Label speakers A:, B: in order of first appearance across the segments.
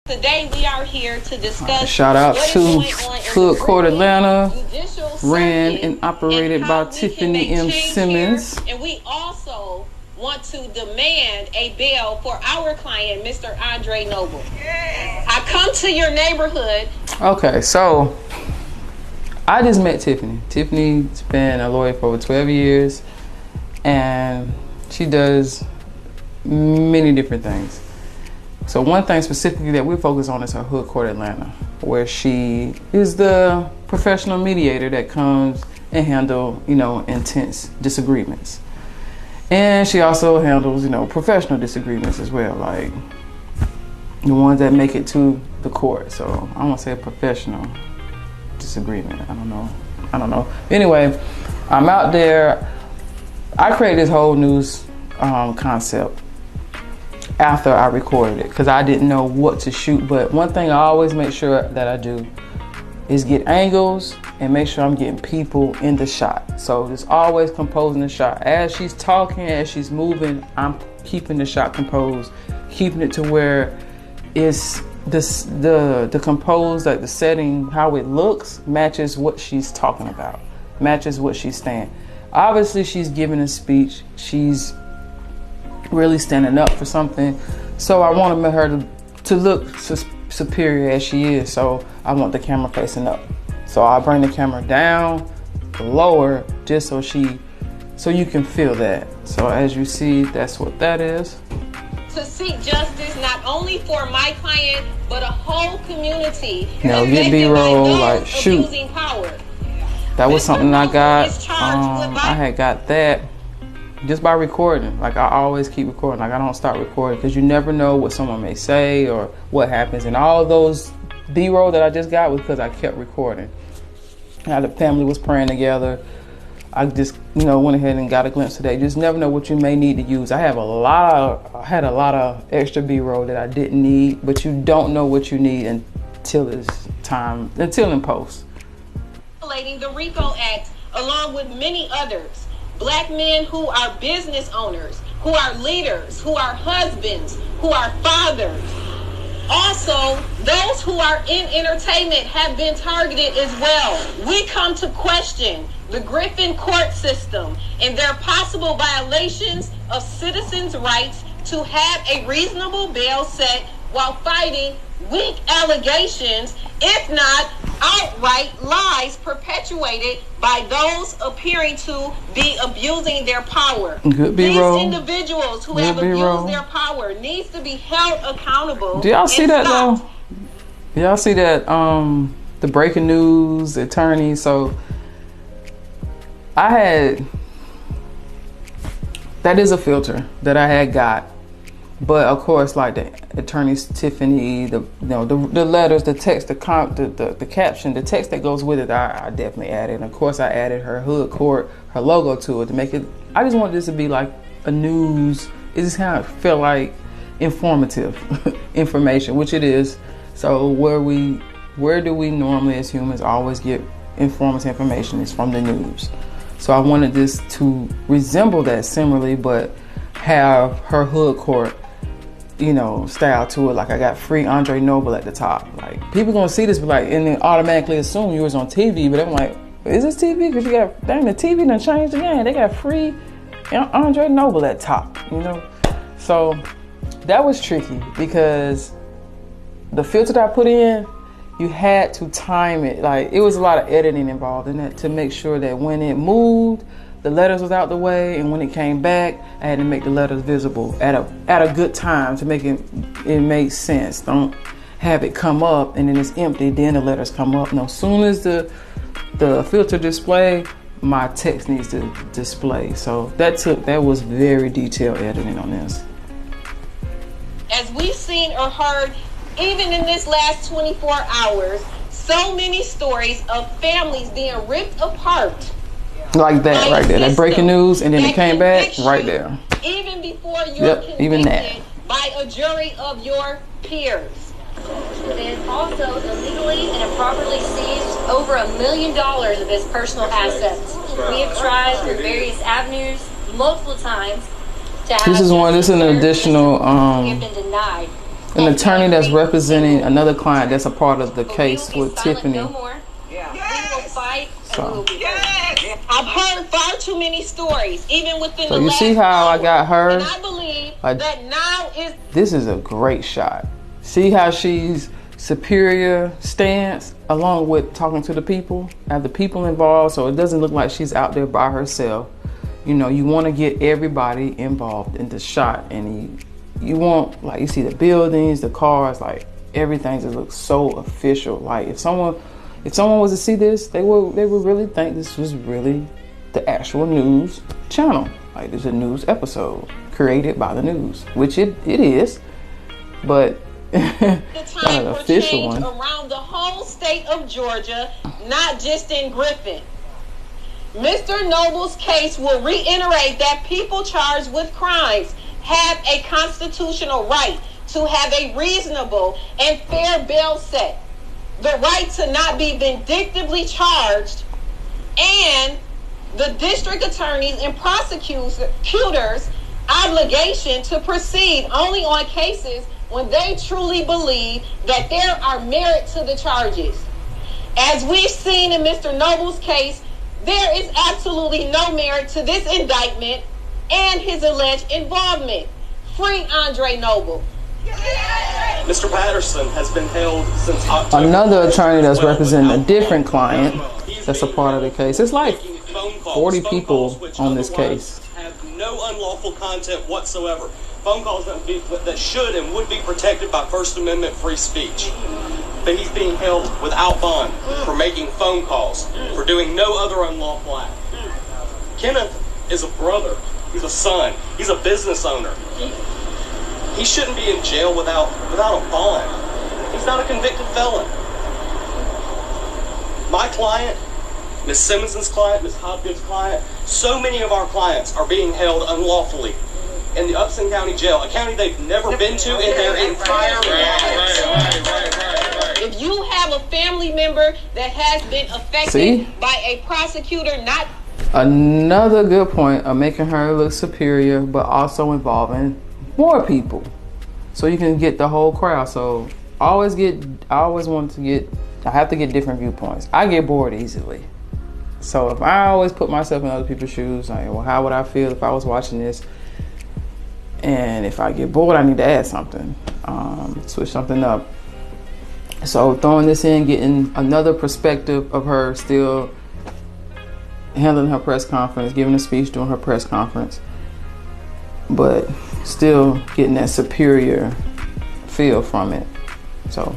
A: Today we are here to discuss.
B: Shout out to Hood Court Atlanta, ran and operated by Tiffany M. Simmons.
A: And we also want to demand a bail for our client, Mr. Andre Noble. I come to your neighborhood.
B: Okay, so I just met Tiffany. Tiffany's been a lawyer for over 12 years, and she does many different things. So one thing specifically that we focus on is her Hood Court Atlanta, where she is the professional mediator that comes and handle, intense disagreements. And she also handles, professional disagreements as well, like the ones that make it to the court. So I won't say a professional disagreement. I don't know. Anyway, I'm out there. I created this whole news concept after I recorded it because I didn't know what to shoot. But one thing I always make sure that I do is get angles and make sure I'm getting people in the shot. So just always composing the shot. As she's talking, as she's moving, I'm keeping the shot composed, keeping it to where it's the composed, like the setting, how it looks matches what she's talking about, matches what she's saying. Obviously she's giving a speech. She's really standing up for something, so I want her to look superior as she is. So I want the camera facing up. So I bring the camera down, lower, just so you can feel that. So as you see, that's what that is.
A: To seek justice not only for my client but a whole community.
B: Now get B-roll, like shoot.
A: Power.
B: That was something I got. I had got that just by recording. Like I always keep recording. Like I don't stop recording because you never know what someone may say or what happens. And all of those B-roll that I just got was because I kept recording. How the family was praying together. I just went ahead and got a glimpse of that. You just never know what you may need to use. I had a lot of extra B-roll that I didn't need, but you don't know what you need until it's time, until in post.
A: The RICO Act, along with many others. Black men who are business owners, who are leaders, who are husbands, who are fathers. Also, those who are in entertainment have been targeted as well. We come to question the Griffin court system and their possible violations of citizens' rights to have a reasonable bail set while fighting weak allegations, if not outright lies perpetuated by those appearing to be abusing their power. These individuals who have abused their power needs to be held accountable.
B: Do y'all see that though? Y'all see that the breaking news attorney? So that is a filter that I had got. But of course, like the attorneys, Tiffany, the letters, the text, the caption, the text that goes with it, I definitely added. And of course, I added her Hood Court, her logo to it to make it. I just wanted this to be like a news. It just kind of felt like informative information, which it is. So where do we normally as humans always get informative information is from the news. So I wanted this to resemble that similarly, but have her Hood Court style to it. Like I got free Andre Noble at the top. Like people gonna see this, but and then automatically assume you was on TV. But I'm like, is this TV? Because you got the TV done changed again. They got free Andre Noble at top. So that was tricky because the filter that I put in, you had to time it. Like it was a lot of editing involved in that to make sure that when it moved, the letters was out the way, and when it came back, I had to make the letters visible at a good time to make it make sense. Don't have it come up and then it's empty, then the letters come up. No, as soon as the filter display, my text needs to display. So that was very detailed editing on this.
A: As we've seen or heard, even in this last 24 hours, so many stories of families being ripped apart.
B: Like that right there, that breaking news, and then it came back right there.
A: Even before you're convicted by a jury of your peers.
C: And also illegally and improperly seized over $1 million of his personal assets. We have tried through various avenues multiple times to have
B: this is an additional
C: we have been denied.
B: an attorney that's representing another client that's a part of the case with Tiffany.
C: No more. Yeah. We will fight and we will be
A: Yes. I've heard far too many stories, even within the
B: So you
A: last
B: see how I
A: hour.
B: got her?
A: And I believe that now is...
B: This is a great shot. See how she's superior stance along with talking to the people, have the people involved, so it doesn't look like she's out there by herself. You know, you want to get everybody involved in the shot, and you want, like, you see the buildings, the cars, like everything just looks so official. Like if someone was to see this, they would really think this was really the actual news channel. Like there's a news episode created by the news, which it is, but
A: the time
B: an
A: for
B: official
A: change
B: one.
A: around the whole state of Georgia, not just in Griffin. Mr. Noble's case will reiterate that people charged with crimes have a constitutional right to have a reasonable and fair bail set, the right to not be vindictively charged, and the district attorneys and prosecutors' obligation to proceed only on cases when they truly believe that there are merit to the charges. As we've seen in Mr. Noble's case, there is absolutely no merit to this indictment and his alleged involvement. Free Andre Noble.
D: Mr. Patterson has been held since October.
B: Another attorney that's representing a different client that's a part of the case. It's like 40 people on this case.
D: Have no unlawful content whatsoever. Phone calls that should and would be protected by First Amendment free speech. But he's being held without bond for making phone calls, for doing no other unlawful act. Kenneth is a brother. He's a son. He's a business owner. He shouldn't be in jail without a bond. He's not a convicted felon. My client, Ms. Simmons' client, Ms. Hopkins' client, so many of our clients are being held unlawfully in the Upson County Jail, a county they've never been to in their entire lives.
A: If you have a family member that has been affected by a prosecutor, not...
B: Another good point of making her look superior, but also involving more people, so you can get the whole crowd. So I have to get different viewpoints. I get bored easily. So if I always put myself in other people's shoes, like, well, how would I feel if I was watching this? And if I get bored, I need to add something, switch something up. So throwing this in, getting another perspective of her still handling her press conference, giving a speech during her press conference, but still getting that superior feel from it. So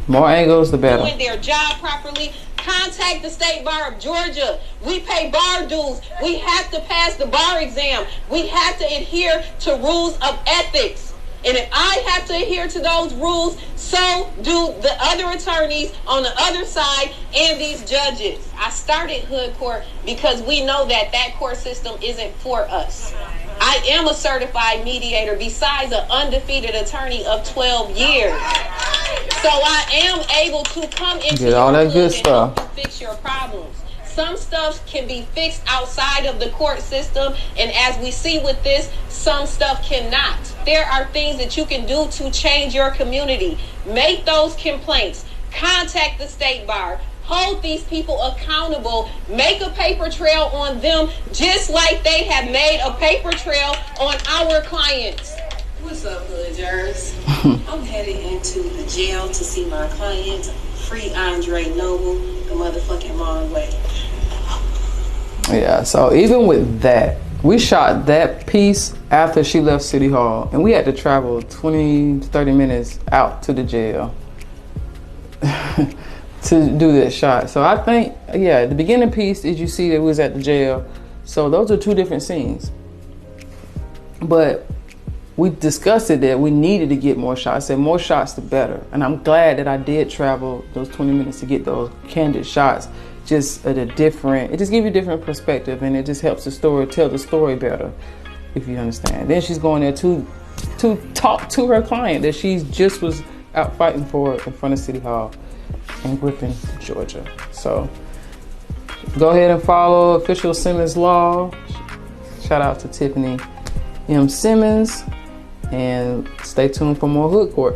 B: more angles, the better.
A: Doing their job properly. Contact the State Bar of Georgia. We pay bar dues. We have to pass the bar exam. We have to adhere to rules of ethics. And if I have to adhere to those rules, so do the other attorneys on the other side and these judges. I started Hood Court because we know that court system isn't for us. I am a certified mediator besides an undefeated attorney of 12 years. So I am able to come into
B: get all
A: your
B: that good
A: hood
B: stuff
A: and fix your problems. Some stuff can be fixed outside of the court system, and as we see with this, some stuff cannot. There are things that you can do to change your community. Make those complaints. Contact the State Bar. Hold these people accountable. Make a paper trail on them, just like they have made a paper trail on our clients.
E: What's up, Hood Jers? I'm headed into the jail to see my client, Free Andre Noble, the motherfucking wrong way.
B: Yeah, so even with that, we shot that piece after she left City Hall, and we had to travel 20-30 minutes out to the jail to do that shot. So I think, yeah, the beginning piece is you see that we was at the jail. So those are two different scenes. But we discussed it that we needed to get more shots. I said more shots the better. And I'm glad that I did travel those 20 minutes to get those candid shots. Just at a different, it just gives you a different perspective, and it just helps the story tell the story better, if you understand. Then she's going there to talk to her client that she just was out fighting for in front of City Hall in Griffin, Georgia. So go ahead and follow Official Simmons Law. Shout out to Tiffany M. Simmons, and stay tuned for more Hood Court.